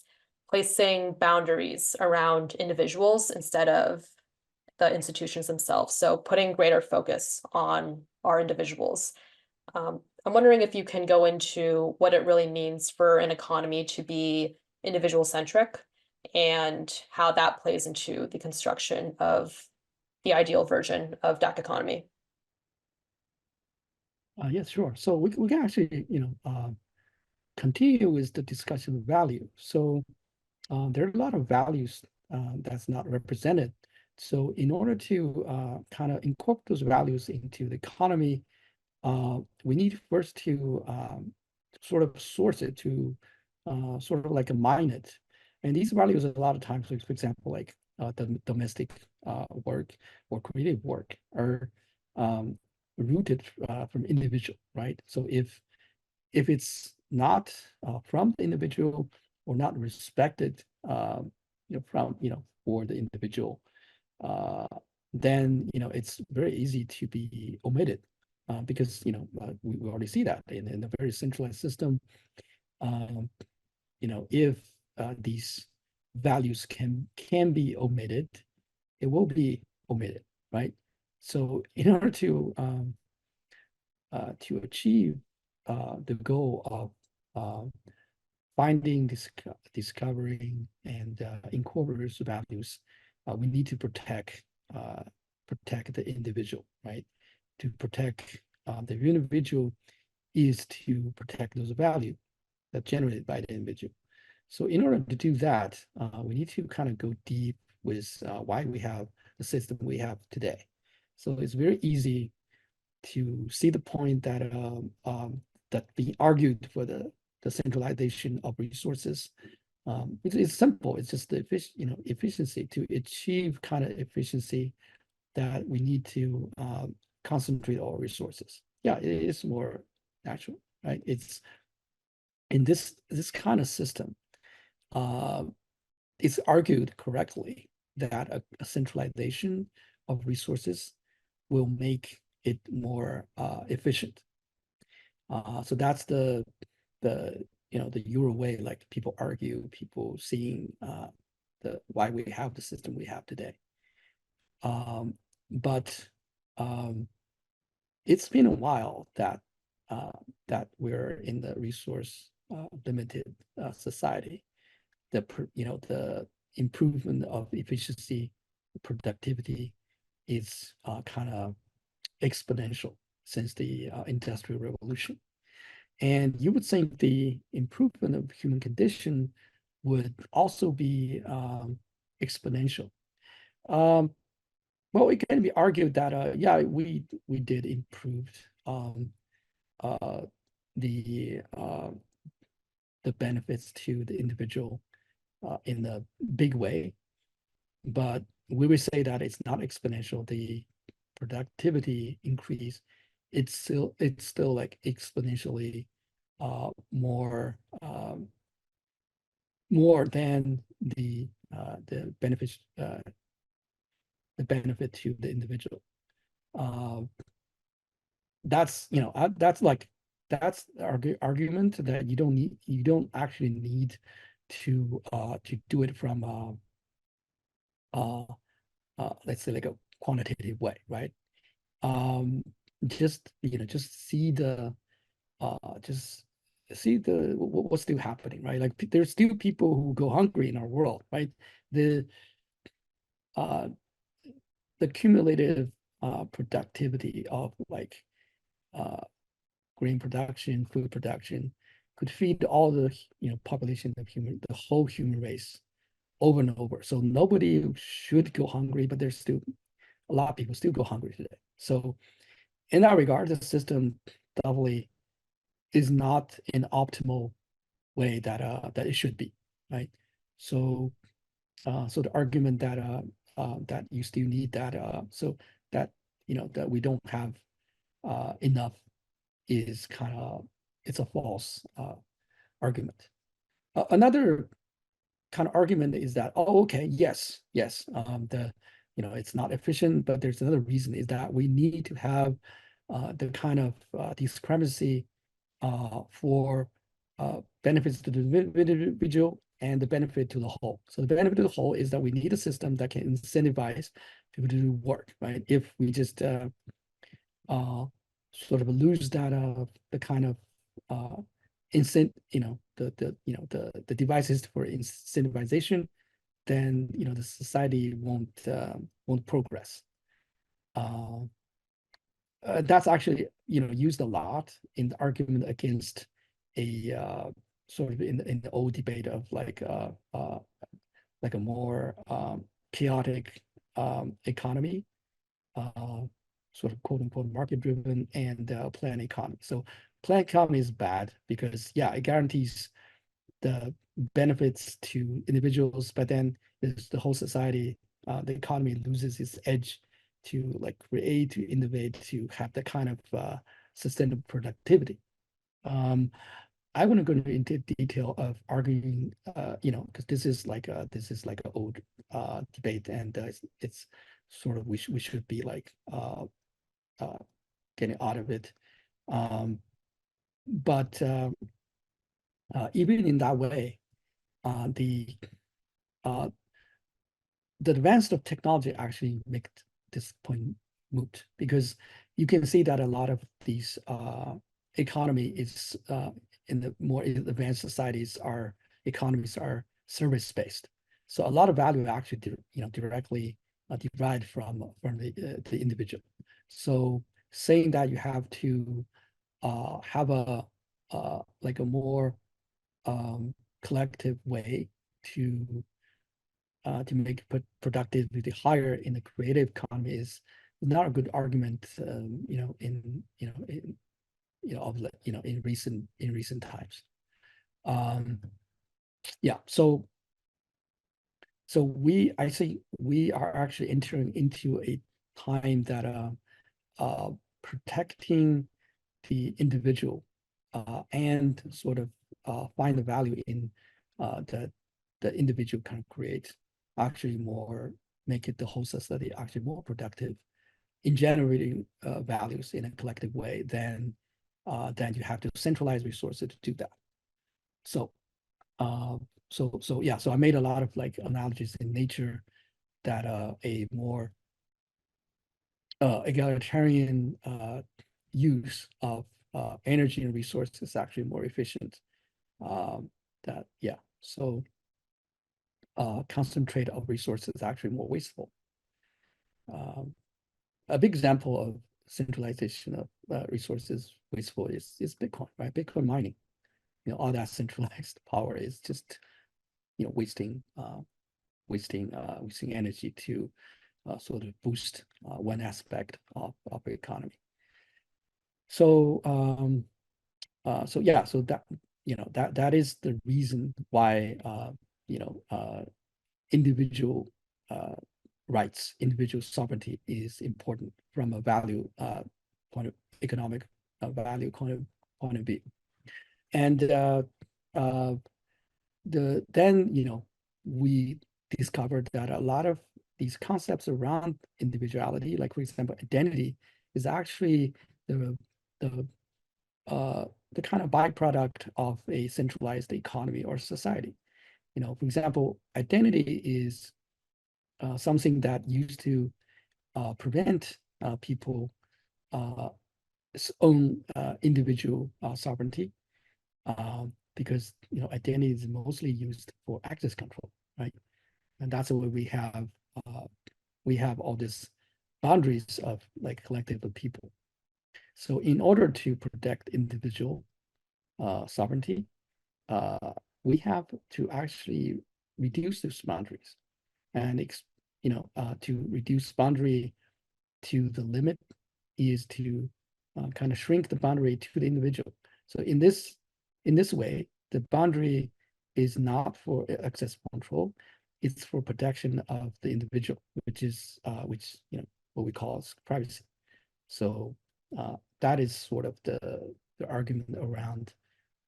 Speaker 1: placing boundaries around individuals instead of the institutions themselves. So putting greater focus on our individuals. I'm wondering if you can go into what it really means for an economy to be individual centric and how that plays into the construction of the ideal version of DAC economy.
Speaker 2: Yes, sure. So we can actually, continue with the discussion of value. So there are a lot of values that's not represented. So in order to kind of incorporate those values into the economy, we need first to sort of source it, to sort of like a mine it. And these values a lot of times, like, for example, like the domestic work or creative work are rooted from individual, right? So if it's not from the individual or not respected, from for the individual, then it's very easy to be omitted, because we already see that in a very centralized system. Um, if these values can be omitted, it will be omitted, right? So in order to achieve the goal of finding, discovering, and incorporating those values, we need to protect the individual, right? To protect the individual is to protect those values that generated by the individual. So in order to do that, we need to kind of go deep with why we have the system we have today. So it's very easy to see the point that that being argued for the centralization of resources. It's simple. It's just the efficiency. To achieve kind of efficiency, that we need to concentrate our resources. Yeah, it is more natural, right? It's in this kind of system. It's argued correctly that a centralization of resources will make it more efficient. So that's the Euro way, like people argue, people seeing the why we have the system we have today. But it's been a while that we're in the resource limited society. The improvement of efficiency, productivity is kind of exponential since the Industrial Revolution. And you would think the improvement of human condition would also be exponential. Well, it can be argued that yeah, we did improve the benefits to the individual in a big way, but we would say that it's not exponential. The productivity increase, it's still like exponentially more than the benefits the benefit to the individual. That's that's the argument that you don't actually need to do it from let's say like a quantitative way, right? Just see the what's still happening, right? Like there's still people who go hungry in our world, right? The cumulative productivity of like grain production, food production could feed all the population of the whole human race over and over. So nobody should go hungry, but there's still a lot of people still go hungry today. So in that regard, the system definitely is not an optimal way that it should be, right? So so the argument that that you still need that so that that we don't have enough is kind of, it's a false argument. Another kind of argument is that, oh, okay, yes, it's not efficient, but there's another reason, is that we need to have the kind of discrepancy for benefits to the individual and the benefit to the whole. So the benefit to the whole is that we need a system that can incentivize people to do work, right? If we just sort of lose that the kind of the devices for incentivization, then the society won't progress. That's actually used a lot in the argument against a sort of in the old debate of like a more chaotic economy, sort of quote unquote market driven, and planned economy. So planned economy is bad because yeah, it guarantees the benefits to individuals, but then the whole society, the economy loses its edge to like create, to innovate, to have that kind of sustainable productivity. I want to go into detail of arguing, because this is like an old debate, and it's sort of we should be like getting out of it. But even in that way, the advance of technology actually make this point moot, because you can see that a lot of these economy is in the more advanced societies, our economies are service-based. So a lot of value actually directly derived from the individual. So saying that you have to have a like a more collective way to make productivity higher in the creative economy is not a good argument, in recent times. Yeah, so I think we are actually entering into a time that protecting the individual and sort of find the value in the individual kind of create actually make it the whole society actually more productive in generating values in a collective way than you have to centralize resources to do that. So yeah, so I made a lot of like analogies in nature that a more egalitarian use of energy and resources is actually more efficient. So concentrate of resources is actually more wasteful. A big example of centralization of resources wasteful is Bitcoin, right? Bitcoin mining, all that centralized power is just wasting energy to sort of boost one aspect of the economy. So yeah, so that is the reason why individual rights, individual sovereignty is important from a value point of economic value point of view. And then we discovered that a lot of these concepts around individuality, like for example, identity, is actually the kind of byproduct of a centralized economy or society. For example, identity is something that used to prevent people own individual sovereignty, because identity is mostly used for access control, right? And that's why we have all these boundaries of like collective of people. So in order to protect individual sovereignty, we have to actually reduce those boundaries, and to reduce boundary to the limit is to kind of shrink the boundary to the individual. So in this way, the boundary is not for access control; it's for protection of the individual, which what we call privacy. So that is sort of the argument around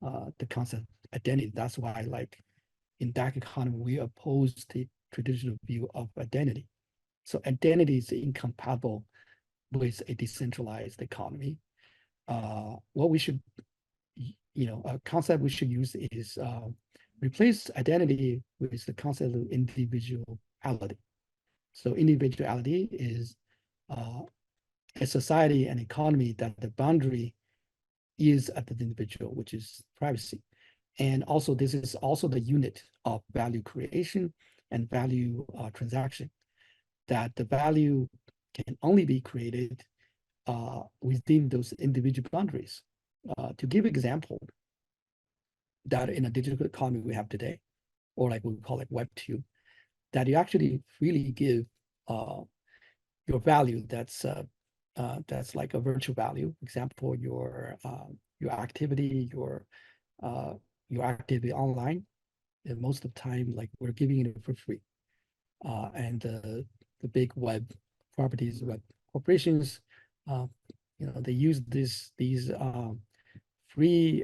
Speaker 2: the concept of identity. That's why, like in DAC economy, we oppose the traditional view of identity. So identity is incompatible with a decentralized economy. What we should, a concept we should use is replace identity with the concept of individuality. So individuality is a society and economy that the boundary is at the individual, which is privacy. And also, this is also the unit of value creation and value transaction, that the value can only be created within those individual boundaries. To give example, that in a digital economy we have today, or like we call it Web2, that you actually really give your value that's like a virtual value. Example, your activity, your activity online. And most of the time, like we're giving it for free. And the big web properties, web corporations, they use these free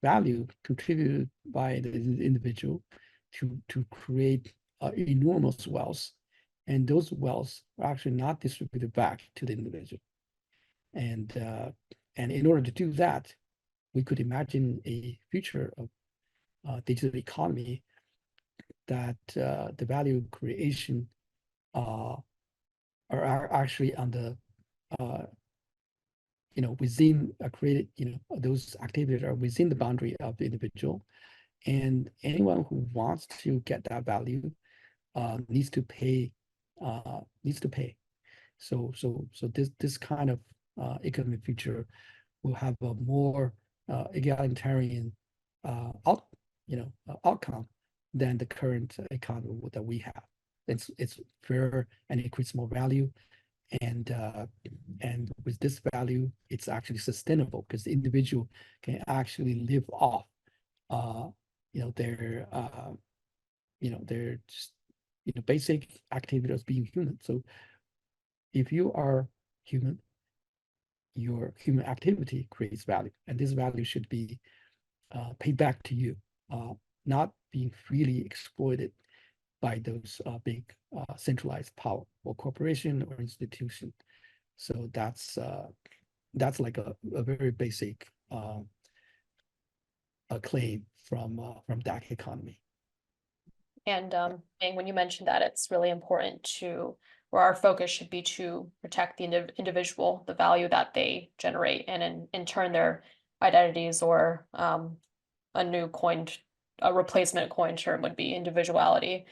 Speaker 2: value contributed by the individual to create enormous wealth, and those wealth are actually not distributed back to the individual. And in order to do that, we could imagine a future of digital economy that the value creation are actually on the within created, those activities are within the boundary of the individual, and anyone who wants to get that value needs to pay. So this kind of economic future will have a more egalitarian outcome than the current economy that we have. It's fair and it creates more value, and with this value, it's actually sustainable because the individual can actually live off their just basic activity as being human. So if you are human, your human activity creates value, and this value should be paid back to you, not being freely exploited by those big centralized power or corporation or institution. So that's like a very basic claim from DAC economy.
Speaker 1: And when you mentioned that, it's really important where our focus should be to protect the individual, the value that they generate, and in turn their identities, or a replacement coin term would be individuality.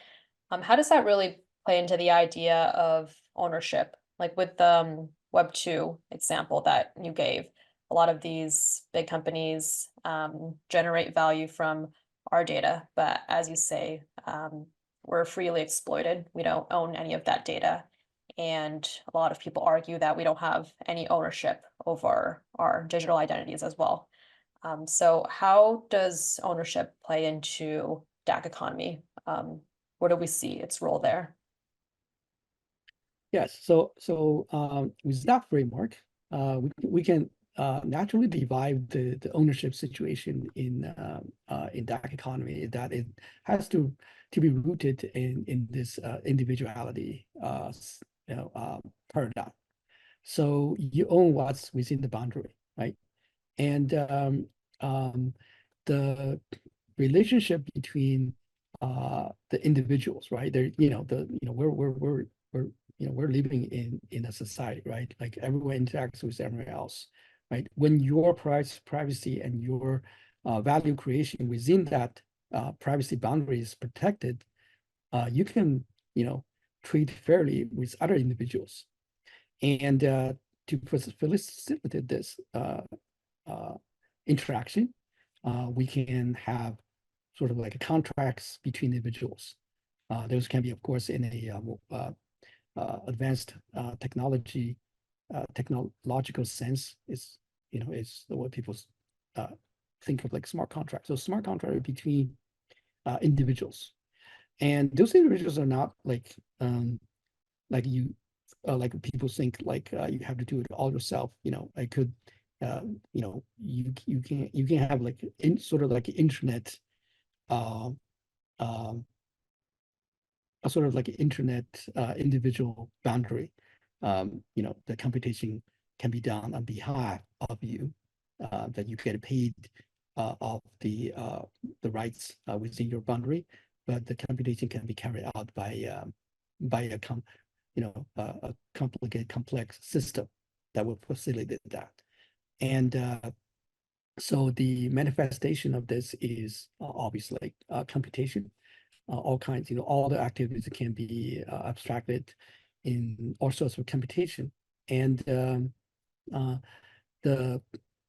Speaker 1: How does that really play into the idea of ownership? Like with the Web 2 example that you gave, a lot of these big companies generate value from our data, but as you say, we're freely exploited. We don't own any of that data. And a lot of people argue that we don't have any ownership over our digital identities as well. So how does ownership play into DAC economy? Where do we see its role there?
Speaker 2: Yes, so with that framework, we can naturally divide the ownership situation in DAC economy, that it has to be rooted in this individuality paradigm. So you own what's within the boundary, right? And the relationship between the individuals, right? We're living in a society, right? Like everyone interacts with everyone else, right? When your privacy and your value creation within that privacy boundary is protected, you can, treat fairly with other individuals. And to facilitate this interaction, we can have sort of like contracts between individuals. Those can be, of course, in a advanced technological sense, is what people think of like smart contracts. So smart contract between individuals, and those individuals are not like like people think like you have to do it all yourself. I could you can have like sort of like internet a sort of like internet individual boundary. The computation can be done on behalf of you, that you get paid of the rights within your boundary, but the computation can be carried out by a complicated, complex system that will facilitate that. And so the manifestation of this is obviously computation. All kinds, all the activities can be abstracted in all sorts of computation. And the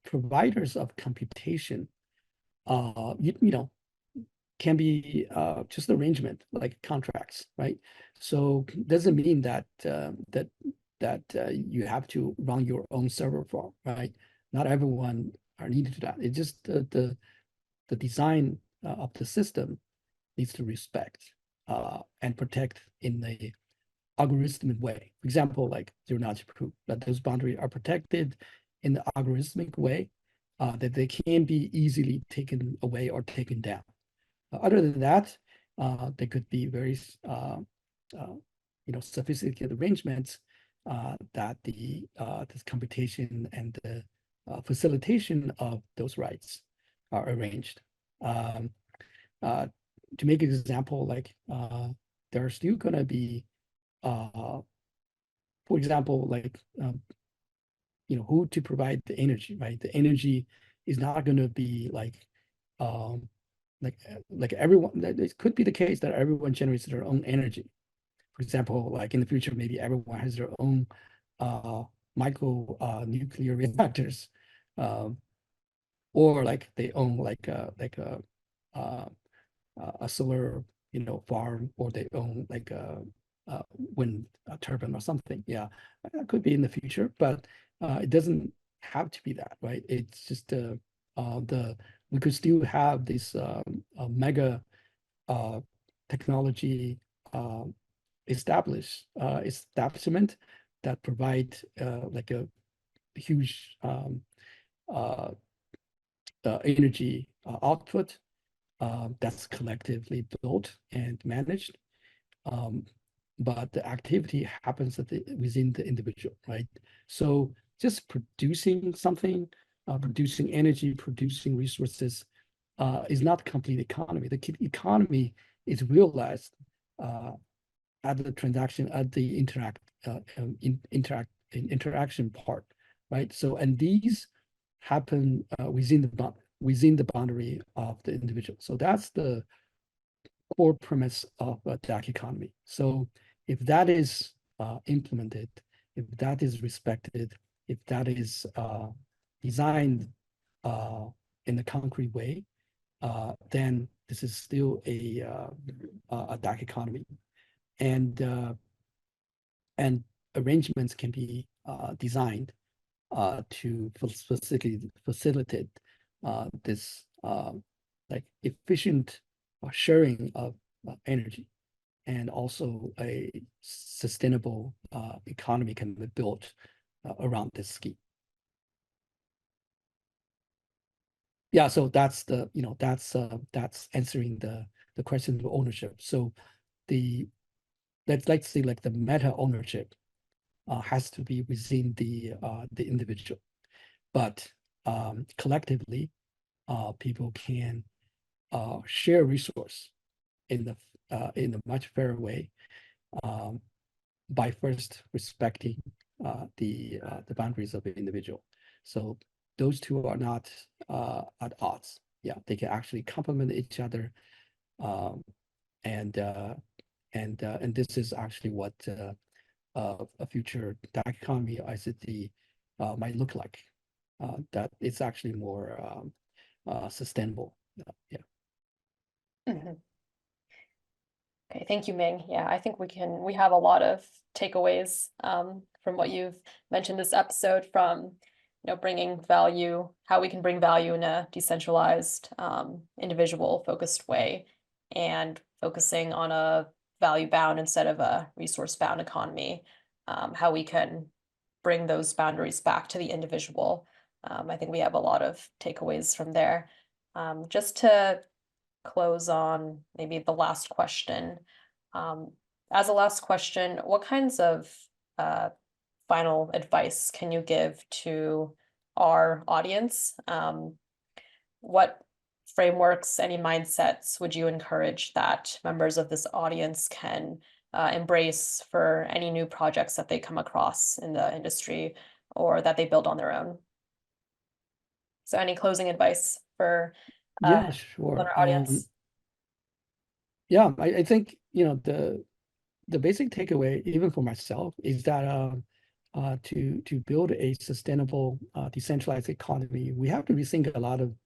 Speaker 2: providers of computation, can be just arrangement, like contracts, right? So doesn't mean that you have to run your own server farm, right? Not everyone are needed to that. It's just the design of the system needs to respect and protect in the algorithmic way. For example, like zero-knowledge proof, that those boundaries are protected in the algorithmic way, that they can be easily taken away or taken down. Other than that, there could be very sophisticated arrangements that this computation and the facilitation of those rights are arranged. To make an example, like there are still going to be, for example, like who to provide the energy, right? The energy is not going to be like everyone. It could be the case that everyone generates their own energy. For example, like in the future, maybe everyone has their own micro nuclear reactors, or like they own like a solar farm, or they own like a wind turbine or something. Yeah, that could be in the future, but it doesn't have to be that, right? It's just we could still have this mega technology establishment that provide like a huge energy output that's collectively built and managed. But the activity happens within the individual, right? So just producing something, producing energy, producing resources is not complete economy. The economy is realized at the transaction, at the interaction part, right? So, and these happen within the boundary of the individual. So that's the core premise of a DAC economy. So if that is implemented, if that is respected, if that is designed in a concrete way, then this is still a DAC economy, and arrangements can be designed to specifically facilitate this like efficient sharing of energy, and also a sustainable economy can be built around this scheme. Yeah, so that's that's answering the question of ownership. So let's say like the meta ownership has to be within the individual, but collectively people can share resource in a much fairer way by first respecting the boundaries of the individual. So those two are not at odds. Yeah, they can actually complement each other, and this is actually what a future DAC economy ICT might look like. That it's actually more sustainable. Yeah.
Speaker 1: Mhm. Okay, thank you, Ming. Yeah, I think we have a lot of takeaways from what you've mentioned this episode, from bringing value, how we can bring value in a decentralized, individual focused way, and focusing on a value bound instead of a resource bound economy, how we can bring those boundaries back to the individual. I think we have a lot of takeaways from there. Just to close on maybe the last question. As a last question, what kinds of final advice can you give to our audience? What frameworks, any mindsets would you encourage that members of this audience can embrace for any new projects that they come across in the industry or that they build on their own? So any closing advice for
Speaker 2: Yeah, sure.
Speaker 1: our audience?
Speaker 2: Yeah, I think the basic takeaway, even for myself, is that to build a sustainable decentralized economy, we have to rethink a lot of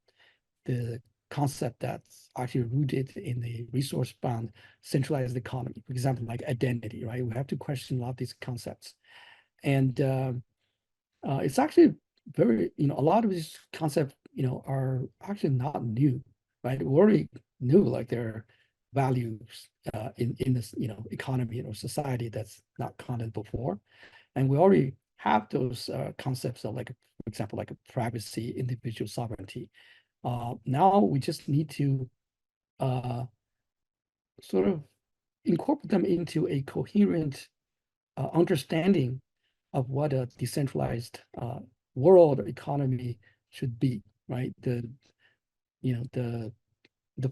Speaker 2: the concept that's actually rooted in the resource-bound centralized economy. For example, like identity, right? We have to question a lot of these concepts, and it's actually very, a lot of these concepts, are actually not new, right? We already knew like there are values in this, economy or society that's not counted before. And we already have those concepts of like, for example, like a privacy, individual sovereignty. Now we just need to sort of incorporate them into a coherent understanding of what a decentralized world economy should be, right? The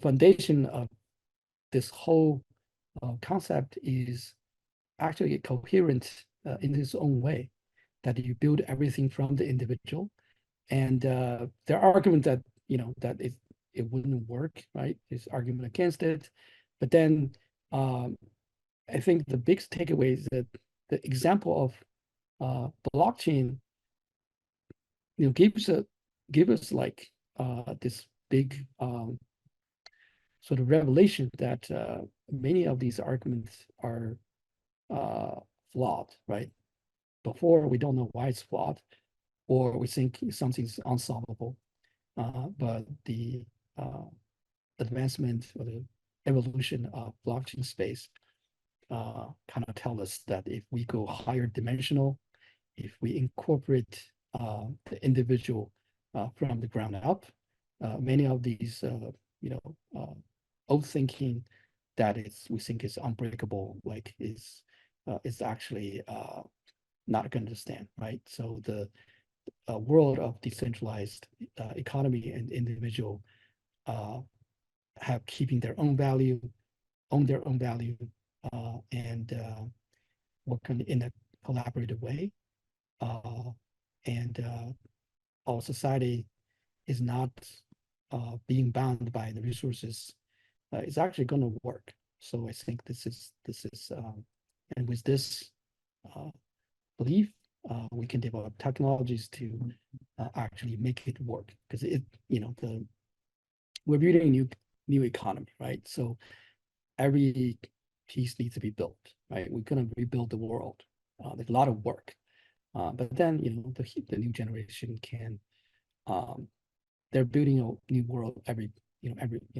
Speaker 2: foundation of this whole concept is actually coherent in its own way, that you build everything from the individual. And there are arguments that, that it wouldn't work, right? There's argument against it. But then I think the biggest takeaway is that the example of blockchain, give us like this big sort of revelation that many of these arguments are flawed, right? Before we don't know why it's flawed, or we think something's unsolvable. But the advancement or the evolution of blockchain space kind of tell us that if we go higher dimensional, if we incorporate the individual from the ground up, many of these, old thinking that we think is unbreakable, like is actually not going to stand, right? So the world of decentralized economy and individual have keeping their own value, own their own value, and work in a collaborative way. And our society is not being bound by the resources. It's actually going to work. So I think this is, and with this belief, we can develop technologies to actually make it work, because we're building a new economy, right? So every piece needs to be built, right? We're going to rebuild the world. There's a lot of work, but then the new generation can. They're building a new world every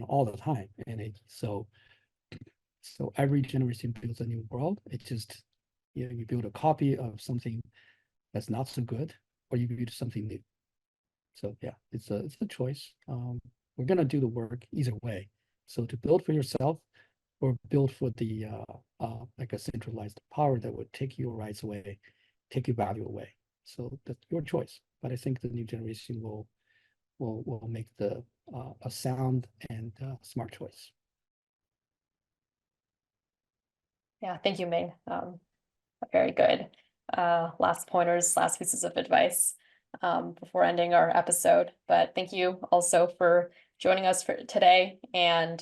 Speaker 2: all the time, and so every generation builds a new world. It just you build a copy of something that's not so good, or you build something new. So yeah, it's a choice. We're gonna do the work either way. So to build for yourself, or build for the like a centralized power that would take your rights away, take your value away. So that's your choice. But I think the new generation will make a sound and smart choice.
Speaker 1: Yeah, thank you, Ming. Very good. Last pointers, last pieces of advice before ending our episode. But thank you also for joining us for today, and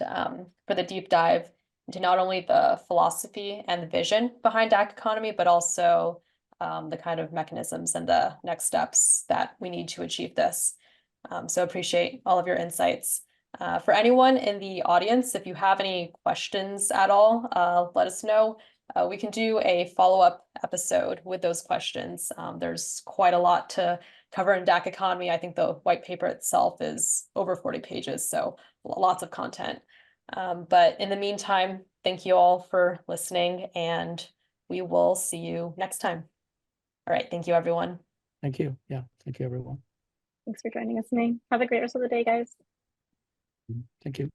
Speaker 1: for the deep dive into not only the philosophy and the vision behind DAC economy, but also the kind of mechanisms and the next steps that we need to achieve this. So appreciate all of your insights. For anyone in the audience, if you have any questions at all, let us know. We can do a follow-up episode with those questions. There's quite a lot to cover in DAC economy. I think the white paper itself is over 40 pages, so lots of content. But in the meantime, thank you all for listening, and we will see you next time. All right, thank you, everyone.
Speaker 2: Thank you. Yeah, thank you, everyone.
Speaker 3: Thanks for joining us, Ming. Have a great rest of the day, guys.
Speaker 2: Thank you.